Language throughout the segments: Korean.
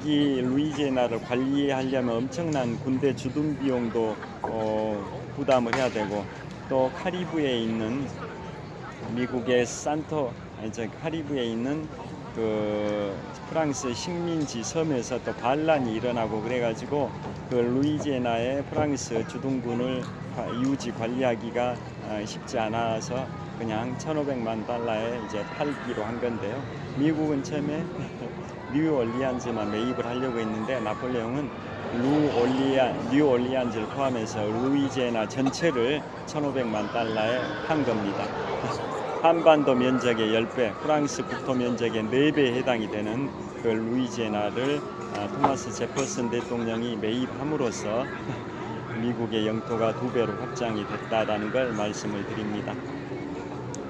이 루이지애나를 관리하려면 엄청난 군대 주둔 비용도 부담을 해야 되고, 또 카리브에 있는 미국의 카리브에 있는 그 프랑스 식민지 섬에서 또 반란이 일어나고 그래가지고 그 루이지애나의 프랑스 주둔군을 유지 관리하기가 쉽지 않아서 그냥 1,500만 달러에 이제 팔기로 한 건데요. 미국은 처음에 뉴올리안즈만 매입을 하려고 했는데 나폴레옹은 뉴올리안즈를 포함해서 루이지애나 전체를 1,500만 달러에 판 겁니다. 한반도 면적의 10배, 프랑스 국토 면적의 4배에 해당이 되는 그 루이지애나를 토마스 제퍼슨 대통령이 매입함으로써 미국의 영토가 2배로 확장이 됐다라는 걸 말씀을 드립니다.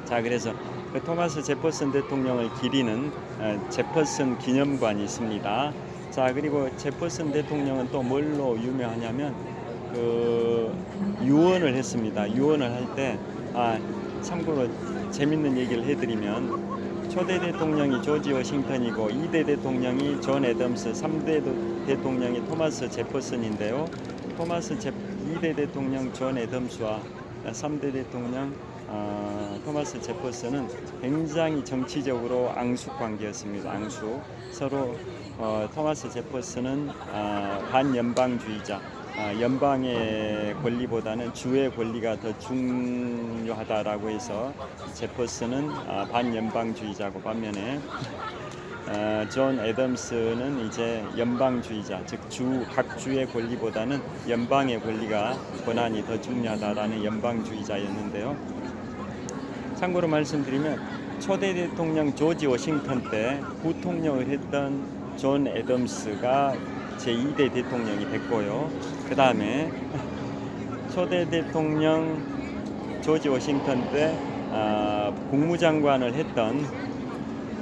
자, 그래서 그 토마스 제퍼슨 대통령을 기리는 제퍼슨 기념관이 있습니다. 자, 그리고 제퍼슨 대통령은 또 뭘로 유명하냐면 그 유언을 했습니다. 유언을 할 때 참고로 재밌는 얘기를 해드리면 초대 대통령이 조지 워싱턴이고 2대 대통령이 존 애덤스, 3대 대통령이 토마스 제퍼슨인데요. 2대 대통령 존 애덤스와 3대 대통령 토마스 제퍼슨은 굉장히 정치적으로 앙숙 관계였습니다. 앙숙. 서로 토마스 제퍼슨은 반연방주의자, 연방의 권리보다는 주의 권리가 더 중요하다라고 해서 제퍼슨은 반연방주의자고, 반면에 존 애덤스는 이제 연방주의자, 즉 각 주의 권리보다는 연방의 권한이 더 중요하다라는 연방주의자였는데요. 참고로 말씀드리면 초대 대통령 조지 워싱턴 때 부통령을 했던 존 애덤스가 제2대 대통령이 됐고요. 그 다음에 초대 대통령 조지 워싱턴 때 국무장관을 했던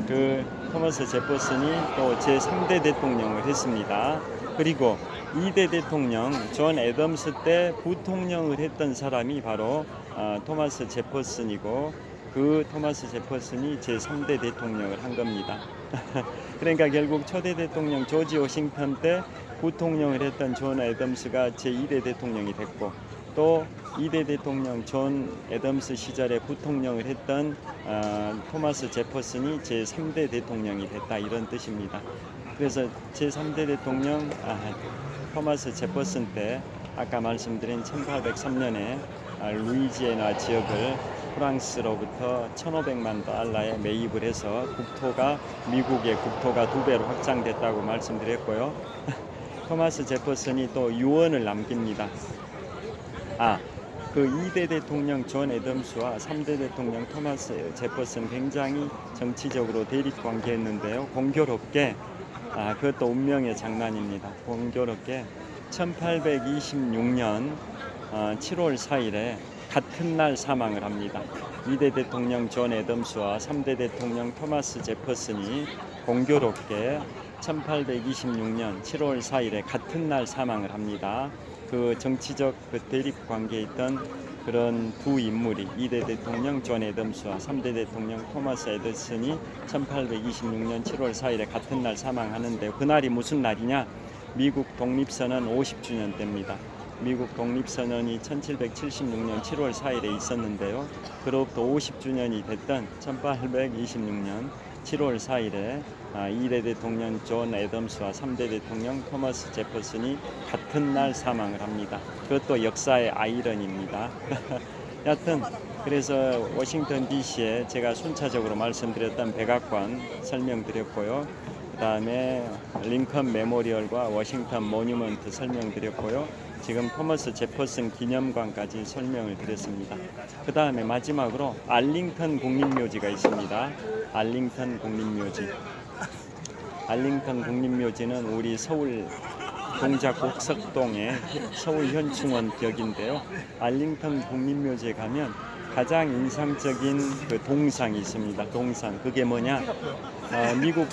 그 토마스 제퍼슨이 또 제3대 대통령을 했습니다. 그리고 2대 대통령 존 애덤스 때 부통령을 했던 사람이 바로 토마스 제퍼슨이고, 그 토마스 제퍼슨이 제3대 대통령을 한 겁니다. 그러니까 결국 초대 대통령 조지 워싱턴 때 부통령을 했던 존 애덤스가 제2대 대통령이 됐고, 또 2대 대통령 존 애덤스 시절에 부통령을 했던 토마스 제퍼슨이 제3대 대통령이 됐다, 이런 뜻입니다. 그래서 제3대 대통령 토마스 제퍼슨 때 아까 말씀드린 1803년에 루이지애나 지역을 프랑스로부터 1,500만 달러에 매입을 해서 미국의 국토가 2배로 확장됐다고 말씀드렸고요. 토마스 제퍼슨이 또 유언을 남깁니다. 그 2대 대통령 존 애덤스와 3대 대통령 토마스 제퍼슨 굉장히 정치적으로 대립 관계였는데요. 공교롭게 그것도 운명의 장난입니다. 공교롭게 1826년 7월 4일에 같은 날 사망을 합니다. 2대 대통령 존 애덤스와 3대 대통령 토마스 제퍼슨이 공교롭게 1826년 7월 4일에 같은 날 사망을 합니다. 그 정치적 대립 관계에 있던 그런 두 인물이 2대 대통령 존 애덤스와 3대 대통령 토마스 에디슨이 1826년 7월 4일에 같은 날 사망하는데, 그날이 무슨 날이냐? 미국 독립선언 50주년 때입니다. 미국 독립선언이 1776년 7월 4일에 있었는데요. 그로부터 50주년이 됐던 1826년 7월 4일에 2대 대통령 존 애덤스와 3대 대통령 토마스 제퍼슨이 같은 날 사망을 합니다. 그것도 역사의 아이러니입니다. 여하튼 그래서 워싱턴 DC에 제가 순차적으로 말씀드렸던 백악관 설명드렸고요. 그 다음에 링컨 메모리얼과 워싱턴 모뉴먼트 설명드렸고요. 지금 토마스 제퍼슨 기념관까지 설명을 드렸습니다. 그 다음에 마지막으로 알링턴 국립묘지가 있습니다. 알링턴 국립묘지는 우리 서울 동작 곡석동의 서울 현충원 벽인데요. 알링턴 국립묘지에 가면 가장 인상적인 그 동상이 있습니다. 동상, 그게 뭐냐? 미국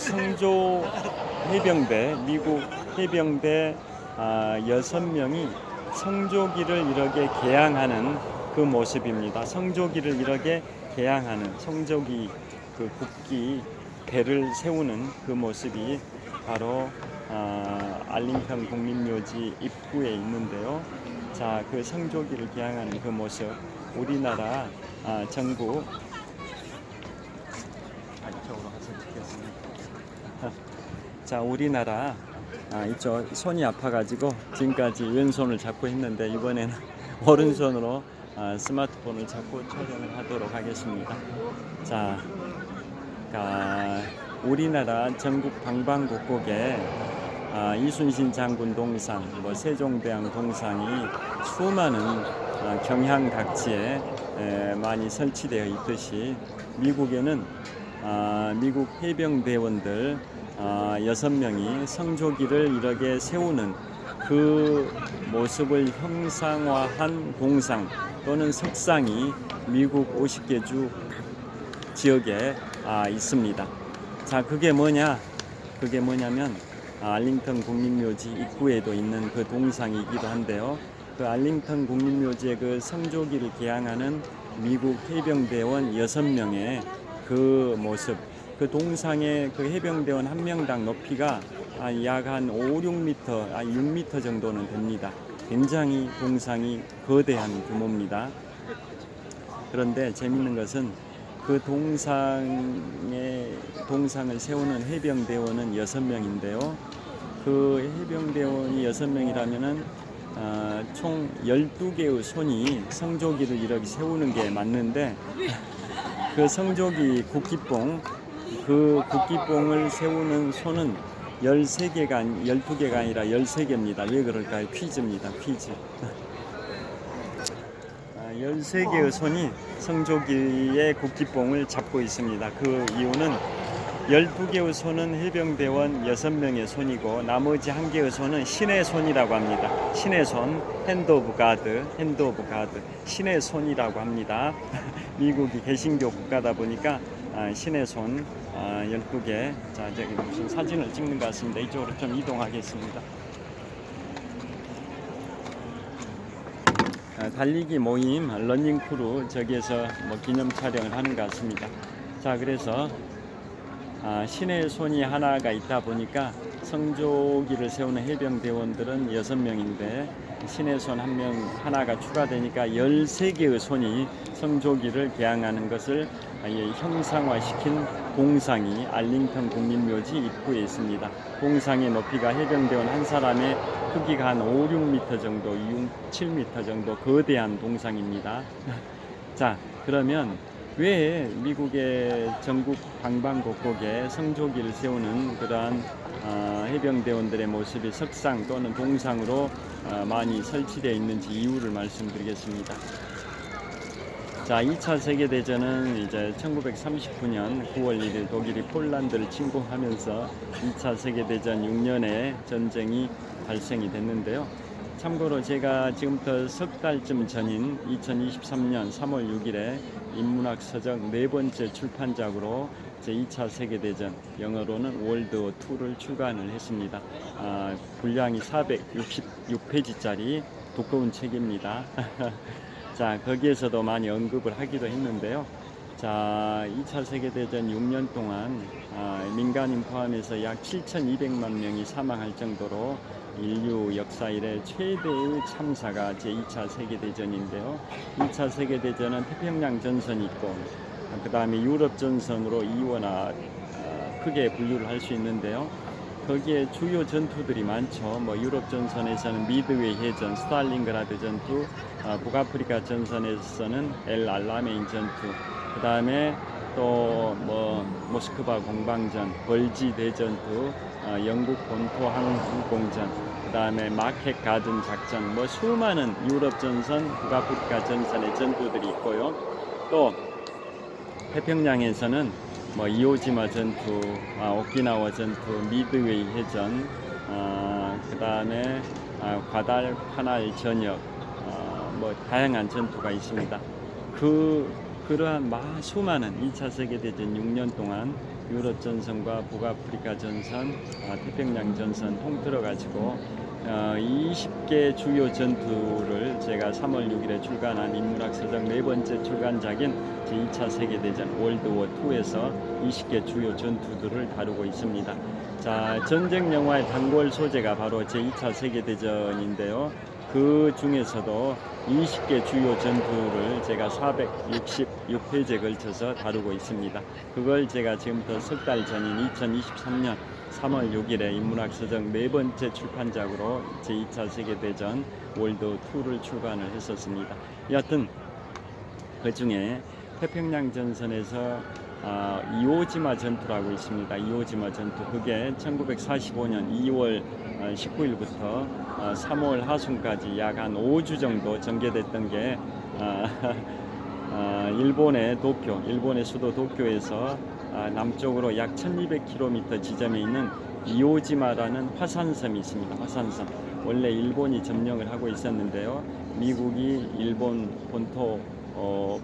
해병대 6명이 성조기를 이렇게 개항하는 그 모습입니다. 성조기를 이렇게 개항하는 성조기 그 국기 배를 세우는 그 모습이 바로 알링턴 국립묘지 입구에 있는데요. 자, 그 성조기를 개항하는 그 모습, 우리나라 전국 이쪽으로 가서 찍겠습니다. 자, 우리나라 이쪽 손이 아파가지고 지금까지 왼손을 잡고 했는데 이번에는 오른손으로 스마트폰을 잡고 촬영을 하도록 하겠습니다. 자, 우리나라 전국 방방곡곡에 이순신 장군 동상, 뭐 세종대왕 동상이 수많은 경향 각지에 많이 설치되어 있듯이 미국에는 미국 해병대원들 6명이 성조기를 이렇게 세우는 그 모습을 형상화한 동상 또는 석상이 미국 50개 주 지역에 있습니다. 자, 그게 뭐냐면 알링턴 국립묘지 입구에도 있는 그 동상이기도 한데요. 그 알링턴 국립묘지의 그 성조기를 개항하는 미국 해병대원 6명의 그 모습, 그 동상의 그 해병대원 한 명당 높이가 약 한 5, 6m, 6m 정도는 됩니다. 굉장히 동상이 거대한 규모입니다. 그런데 재밌는 것은 그 동상을 세우는 해병대원은 6명인데요. 그 해병대원이 6명이라면은 총 12개의 손이 성조기를 이렇게 세우는 게 맞는데 그 성조기 그 국기봉을 세우는 손은 12개가 아니라 13개입니다. 왜 그럴까요? 퀴즈입니다. 퀴즈. 13개의 손이 성조기의 국기봉을 잡고 있습니다. 그 이유는 12개의 손은 해병대원 6명의 손이고 나머지 1개의 손은 신의 손이라고 합니다. 신의 손, 핸드 오브 가드, 신의 손이라고 합니다. 미국이 개신교 국가다 보니까 신의 손 12개. 자, 저기 무슨 사진을 찍는 것 같습니다. 이쪽으로 좀 이동하겠습니다. 달리기 모임 러닝 크루 저기에서 뭐 기념 촬영을 하는 것 같습니다. 자, 그래서 신의 손이 하나가 있다 보니까 성조기를 세우는 해병대원들은 6명인데 신의 손 하나가 추가되니까 13개의 손이 성조기를 개항하는 것을 형상화시킨 동상이 알링턴 국립묘지 입구에 있습니다. 동상의 높이가 해병대원 한 사람의 크기가 한 5, 6m 정도, 6, 7m 정도 거대한 동상입니다. 자, 그러면 왜 미국의 전국 방방곡곡에 성조기를 세우는 그러한 해병대원들의 모습이 석상 또는 동상으로 많이 설치되어 있는지 이유를 말씀드리겠습니다. 자, 2차 세계대전은 이제 1939년 9월 1일 독일이 폴란드를 침공하면서 2차 세계대전 6년에 전쟁이 발생이 됐는데요. 참고로 제가 지금부터 석 달쯤 전인 2023년 3월 6일에 인문학 서적 4번째 출판작으로 제2차 세계대전, 영어로는 월드워 2를 출간을 했습니다. 분량이 466페이지짜리 두꺼운 책입니다. 자, 거기에서도 많이 언급을 하기도 했는데요. 자, 2차 세계대전 6년 동안 민간인 포함해서 약 7,200만 명이 사망할 정도로 인류 역사 이래 최대의 참사가 제2차 세계대전인데요. 2차 세계대전은 태평양 전선이 있고 그 다음에 유럽 전선으로 이원화 크게 분류를 할 수 있는데요. 거기에 주요 전투들이 많죠. 뭐 유럽 전선에서는 미드웨이 해전, 스탈린그라드 전투, 북아프리카 전선에서는 엘 알라메인 전투, 그 다음에 또 뭐 모스크바 공방전, 벌지 대전투, 영국 본토 항공전, 그 다음에 마켓 가든 작전, 뭐 수많은 유럽 전선, 북아프리카 전선의 전투들이 있고요. 또 태평양에서는 뭐 이오지마 전투, 오키나와 전투, 미드웨이 해전, 그 다음에 과달카날 전역, 뭐 다양한 전투가 있습니다. 그러한 수많은 2차 세계대전 6년 동안 유럽 전선과 북아프리카 전선, 태평양 전선 통틀어 가지고 20개 주요 전투를 제가 3월 6일에 출간한 인문학서적 네 번째 출간작인 제2차 세계대전 월드워 2에서 20개 주요 전투들을 다루고 있습니다. 자, 전쟁 영화의 단골 소재가 바로 제2차 세계대전인데요. 그 중에서도 20개 주요 전투를 제가 466페이지에 걸쳐서 다루고 있습니다. 그걸 제가 지금부터 석 달 전인 2023년 3월 6일에 인문학서적 네 번째 출판작으로 제2차 세계대전 월드2를 출간을 했었습니다. 여하튼 그 중에 태평양 전선에서 이오지마 전투라고 있습니다. 이오지마 전투, 그게 1945년 2월 19일부터 3월 하순까지 약 한 5주 정도 전개됐던 게 일본의 도쿄, 일본의 수도 도쿄에서 남쪽으로 약 1200km 지점에 있는 이오지마라는 화산섬이 있습니다. 화산섬. 원래 일본이 점령을 하고 있었는데요. 미국이 일본 본토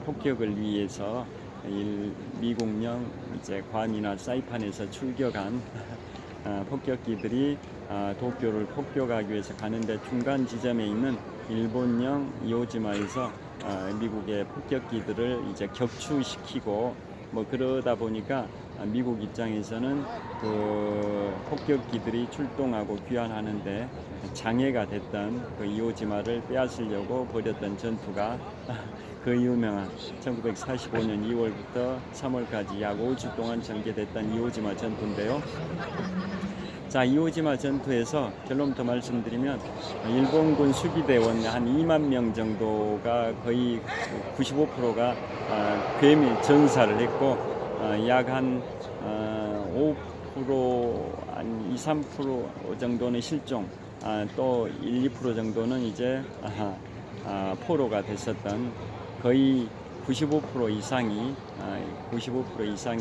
폭격을 위해서 미국령 이제 괌이나 사이판에서 출격한 폭격기들이 도쿄를 폭격하기 위해서 가는데 중간 지점에 있는 일본령 이오지마에서 미국의 폭격기들을 이제 격추시키고 뭐 그러다 보니까 미국 입장에서는 그 폭격기들이 출동하고 귀환하는데 장애가 됐던 그 이오지마를 빼앗으려고 벌였던 전투가 그 유명한 1945년 2월부터 3월까지 약 5주 동안 전개됐던 이오지마 전투인데요. 자, 이오지마 전투에서 결론부터 말씀드리면 일본군 수비대원 한 2만 명 정도가 거의 95%가 괴미 전사를 했고 약 한 5%, 한 2, 3% 정도는 실종, 또 1, 2% 정도는 이제 포로가 됐었던 거의 95% 이상의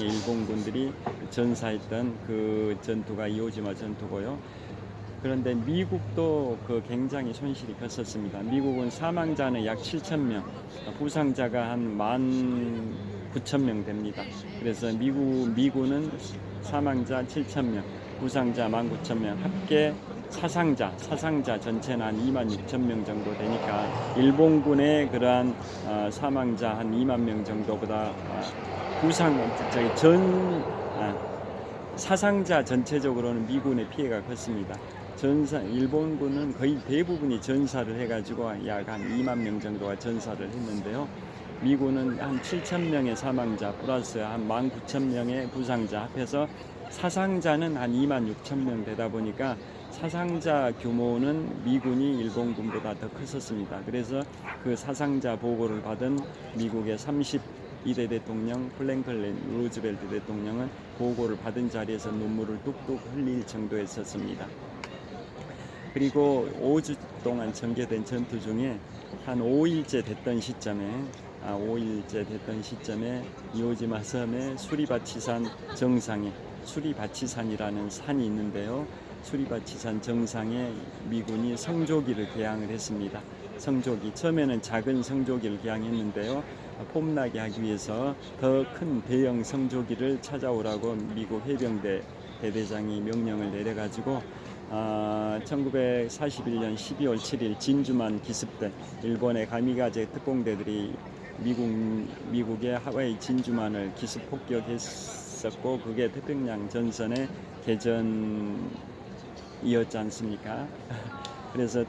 일본군들이 전사했던 그 전투가 이오지마 전투고요. 그런데 미국도 그 굉장히 손실이 컸었습니다. 미국은 사망자는 약 7,000명, 부상자가 한 19,000명 됩니다. 그래서 미군은 사망자 7,000명, 부상자 19,000명, 합계 사상자 전체는 한 26,000명 정도 되니까 일본군의 그러한 사망자 한 2만 명 정도보다 사상자 전체적으로는 미군의 피해가 컸습니다. 일본군은 거의 대부분이 전사를 해가지고 약 한 2만 명 정도가 전사를 했는데요. 미군은 한 7,000명의 사망자 플러스 한 19,000명의 부상자 합해서 사상자는 한 26,000명 되다 보니까 사상자 규모는 미군이 일본군보다 더 컸었습니다. 그래서 그 사상자 보고를 받은 미국의 32대 대통령 프랭클린 루즈벨트 대통령은 보고를 받은 자리에서 눈물을 뚝뚝 흘릴 정도였었습니다. 그리고 5주 동안 전개된 전투 중에 한 5일째 됐던 시점에 이오지마 섬의 수리바치산 정상에 수리바치산이라는 산이 있는데요. 수리바치산 정상에 미군이 성조기를 개항을 했습니다. 성조기, 처음에는 작은 성조기를 개항했는데요. 폼나게 하기 위해서 더 큰 대형 성조기를 찾아오라고 미국 해병대 대대장이 명령을 내려가지고 1941년 12월 7일 진주만 기습대, 일본의 가미가제 특공대들이 미국의 하와이 진주만을 기습 폭격했었고 그게 태평양 전선의 개전이었지 않습니까? 그래서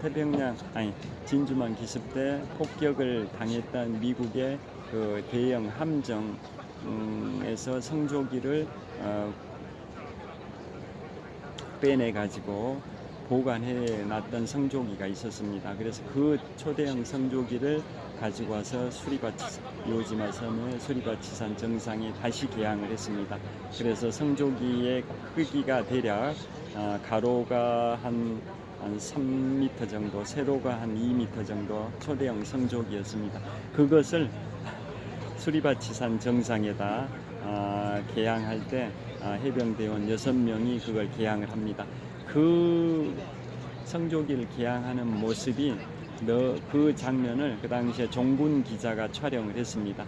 진주만 기습 때 폭격을 당했던 미국의 그 대형 함정에서 성조기를 빼내 가지고 보관해 놨던 성조기가 있었습니다. 그래서 그 초대형 성조기를 가지고 와서 이오지마 섬의 수리바치산 정상에 다시 개항을 했습니다. 그래서 성조기의 크기가 대략 가로가 한 3m 정도, 세로가 한 2m 정도 초대형 성조기였습니다. 그것을 수리바치산 정상에다 개항할 때 해병대원 6명이 그걸 개항을 합니다. 그 성조기를 개항하는 모습이 그 장면을 그 당시에 종군 기자가 촬영을 했습니다.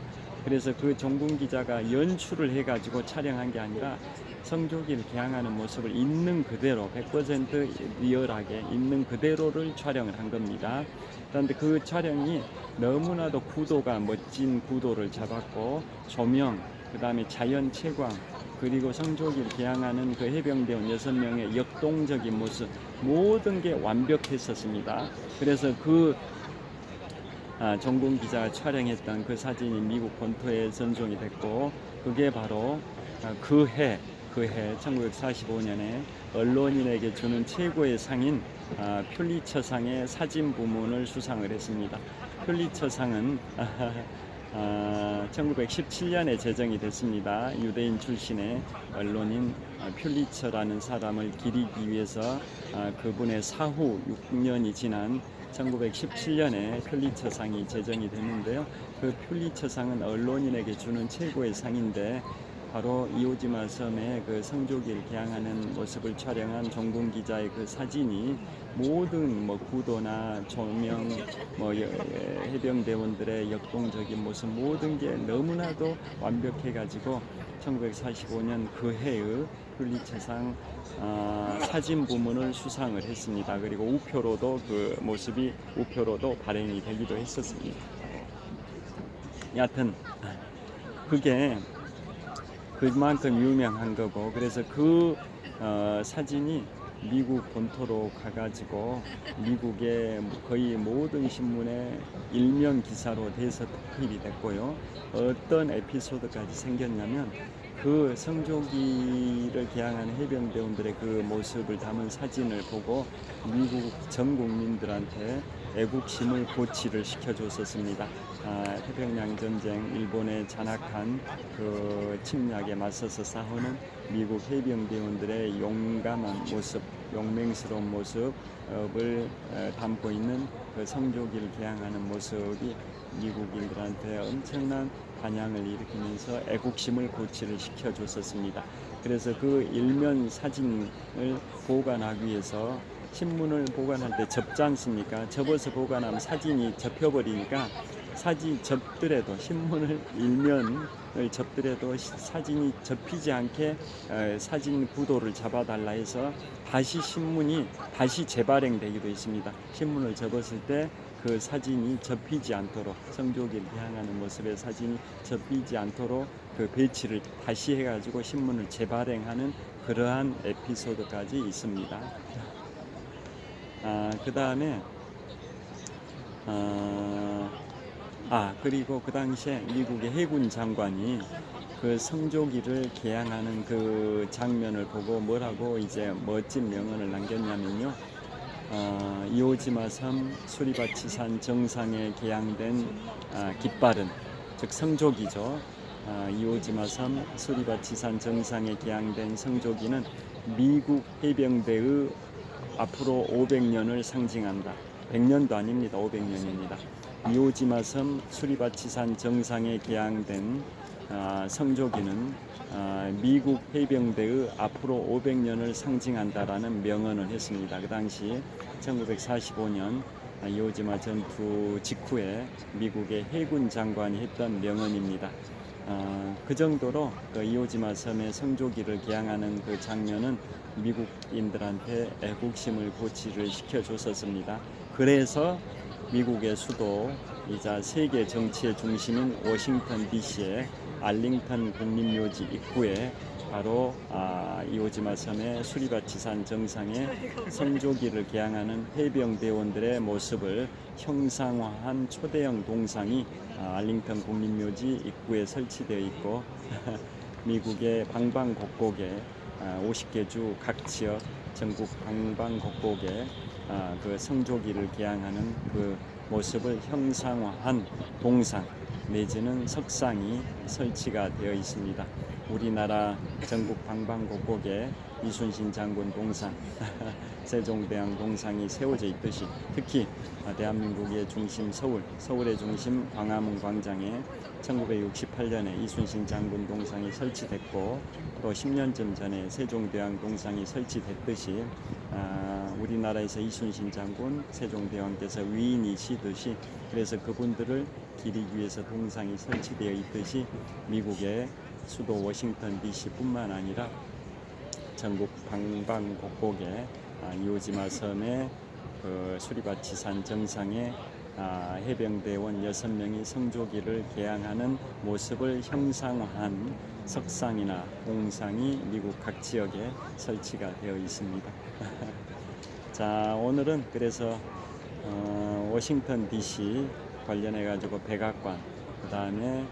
그래서 그 종군 기자가 연출을 해가지고 촬영한 게 아니라 성조기를 개항하는 모습을 있는 그대로 100% 리얼하게 있는 그대로를 촬영을 한 겁니다. 그런데 그 촬영이 너무나도 구도가 멋진 구도를 잡았고 조명, 그 다음에 자연 채광, 그리고 성조기를 개항하는 그 해병대원 6명의 역동적인 모습, 모든 게 완벽했었습니다. 그래서 그 종군 기자가 촬영했던 그 사진이 미국 본토에 전송이 됐고, 그게 바로 그해 1945년에 언론인에게 주는 최고의 상인 퓰리처상의 사진 부문을 수상을 했습니다. 퓰리처상은 1917년에 제정이 됐습니다. 유대인 출신의 언론인 퓰리처라는 사람을 기리기 위해서 그분의 사후 6년이 지난 1917년에 퓰리처상이 제정이 됐는데요. 그 퓰리처상은 언론인에게 주는 최고의 상인데, 바로 이오지마 섬의 그 성조기를 개항하는 모습을 촬영한 종군 기자의 그 사진이 모든 구도나 조명, 해병대원들의 역동적인 모습, 모든 게 너무나도 완벽해가지고 1945년 그 해의 퓰리처상 사진 부문을 수상을 했습니다. 그리고 우표로도 그 모습이 우표로도 발행이 되기도 했었습니다. 여하튼 그게 그만큼 유명한 거고, 그래서 그 사진이 미국 본토로 가가지고 미국의 거의 모든 신문에 일면 기사로 돼서 특필이 됐고요. 어떤 에피소드까지 생겼냐면, 그 성조기를 개항하는 해병대원들의 그 모습을 담은 사진을 보고 미국 전 국민들한테 애국심을 고취를 시켜줬었습니다. 태평양 전쟁, 일본의 잔악한 그 침략에 맞서서 싸우는 미국 해병대원들의 용감한 모습, 용맹스러운 모습을 담고 있는 그 성조기를 개항하는 모습이 미국인들한테 엄청난 반향을 일으키면서 애국심을 고취를 시켜줬었습니다. 그래서 그 일면 사진을 보관하기 위해서 신문을 보관할 때 접지 않습니까? 접어서 보관하면 사진이 접혀버리니까, 사진 접더라도 신문을 일면을 접더라도 사진이 접히지 않게 사진 구도를 잡아달라 해서 다시 신문이 다시 재발행되기도 했습니다. 신문을 접었을 때 그 사진이 접히지 않도록, 성조기를 향하는 모습의 사진이 접히지 않도록 그 배치를 다시 해가지고 신문을 재발행하는 그러한 에피소드까지 있습니다. 그 다음에 그리고 그 당시에 미국의 해군 장관이 그 성조기를 개항하는 그 장면을 보고 뭐라고 이제 멋진 명언을 남겼냐면요. 이오지마 섬 수리바치산 정상에 개항된 깃발은, 즉 성조기죠. 이오지마 섬 수리바치산 정상에 개항된 성조기는 미국 해병대의 앞으로 500년을 상징한다. 100년도 아닙니다. 500년입니다. 이오지마 섬 수리바치산 정상에 개항된 성조기는 미국 해병대의 앞으로 500년을 상징한다라는 명언을 했습니다. 그 당시 1945년 이오지마 전투 직후에 미국의 해군 장관이 했던 명언입니다. 그 정도로 그 이오지마 섬의 성조기를 개항하는 그 장면은 미국인들한테 애국심을 고취를 시켜줬었습니다. 그래서 미국의 수도이자 세계 정치의 중심인 워싱턴 DC의 알링턴 국립묘지 입구에 바로 이오지마 섬의 수리바치산 정상에 성조기를 개항하는 해병대원들의 모습을 형상화한 초대형 동상이 알링턴 국립묘지 입구에 설치되어 있고 미국의 방방곡곡에 50개 주 각 지역 전국 방방곡곡에 그 성조기를 개항하는 그 모습을 형상화한 동상 내지는 석상이 설치가 되어 있습니다. 우리나라 전국 방방곡곡에 이순신 장군 동상, 세종대왕 동상이 세워져 있듯이, 특히 대한민국의 중심 서울의 중심 광화문 광장에 1968년에 이순신 장군 동상이 설치됐고, 또 10년쯤 전에 세종대왕 동상이 설치됐듯이 우리나라에서 이순신 장군, 세종대왕께서 위인이시듯이 그래서 그분들을 기리기 위해서 동상이 설치되어 있듯이 미국의 수도 워싱턴 DC뿐만 아니라 전국 방방곡곡에 이오지마 섬의 그 수리바치산 정상에 해병대원 6명이 성조기를 개항하는 모습을 형상화한 석상이나 공상이 미국 각 지역에 설치가 되어 있습니다. 자, 오늘은 그래서 워싱턴 DC 관련해 가지고 백악관, 그 다음에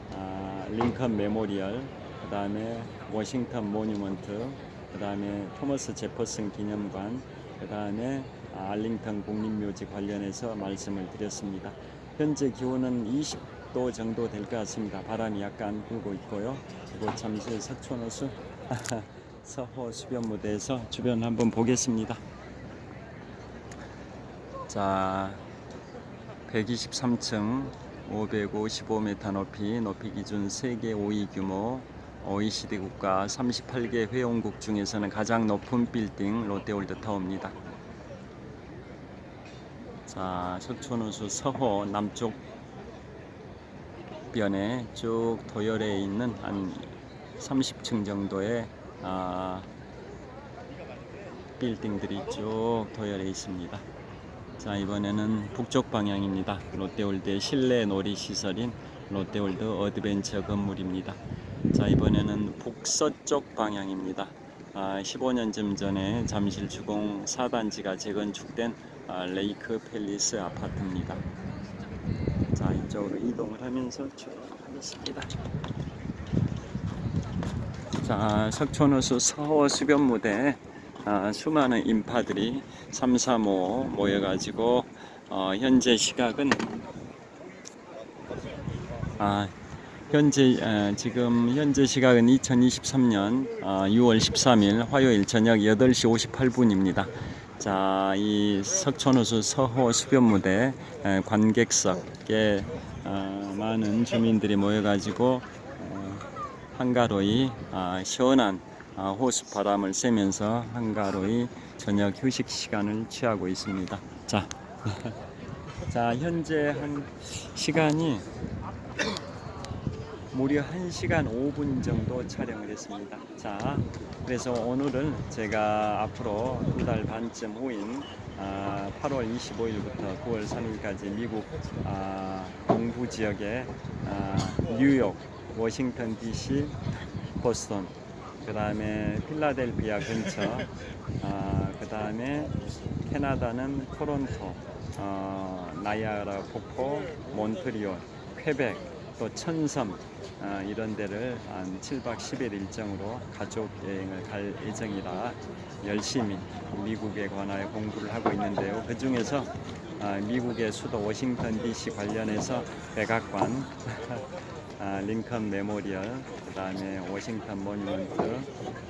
링컨 메모리얼, 그 다음에 워싱턴 모뉴먼트, 그 다음에 토머스 제퍼슨 기념관, 그 다음에 알링턴 국립묘지 관련해서 말씀을 드렸습니다. 현재 기온은 20도 정도 될 것 같습니다. 바람이 약간 불고 있고요. 이곳 잠실 석촌호수 서호 수변무대에서 주변 한번 보겠습니다. 자, 123층 555m 높이 기준 세계 5위 규모 OECD 국가 38개 회원국 중에서는 가장 높은 빌딩 롯데월드 타워입니다. 자, 석촌호수 서호 남쪽 변에 쭉 도열해 있는 한 30층 정도의 빌딩들이 쭉 도열해 있습니다. 자, 이번에는 북쪽 방향입니다. 롯데월드의 실내 놀이 시설인 롯데월드 어드벤처 건물입니다. 자, 이번에는 북서쪽 방향입니다. 15년쯤 전에 잠실 주공 4단지가 재건축된 레이크 팰리스 아파트입니다. 자, 이쪽으로 이동을 하면서 쭉 가겠습니다. 자, 석촌호수 서호 수변무대에 수많은 인파들이 335 모여가지고 현재 시각은 현재 시각은 2023년 6월 13일 화요일 저녁 8시 58분입니다. 자, 이 석촌호수 서호 수변무대 관객석에 많은 주민들이 모여가지고 한가로이 시원한 호수 바람을 쐬면서 한가로이 저녁 휴식 시간을 취하고 있습니다. 자, 자, 현재 한 시간이 무려 1시간 5분 정도 촬영을 했습니다. 자, 그래서 오늘은 제가 앞으로 2달 반쯤 후인 8월 25일부터 9월 3일까지 미국 동부 지역에 뉴욕, 워싱턴 DC, 보스턴, 그 다음에 필라델피아 근처, 그 다음에 캐나다는 토론토, 나이아가라 폭포, 몬트리올, 퀘벡, 또 천섬 이런 데를 한 7박 10일 일정으로 가족 여행을 갈 예정이라 열심히 미국에 관하여 공부를 하고 있는데요. 그 중에서 미국의 수도 워싱턴 DC 관련해서 백악관, 링컨 메모리얼, 그 다음에 워싱턴 모뉴먼트,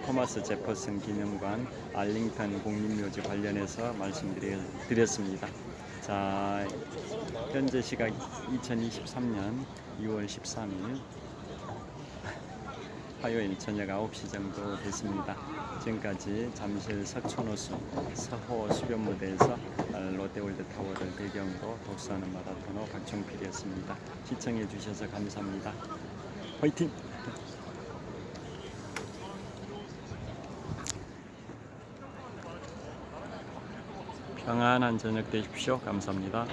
토마스 제퍼슨 기념관, 알링턴 국립묘지 관련해서 말씀드렸습니다. 자, 현재 시각 2023년 6월 13일 화요일 저녁 9시 정도 됐습니다. 지금까지 잠실 석촌호수 서호 수변무대에서 롯데월드 타워를 배경으로 독서하는 마라토너 박종필이었습니다. 시청해 주셔서 감사합니다. 화이팅! 평안한 저녁 되십시오. 감사합니다.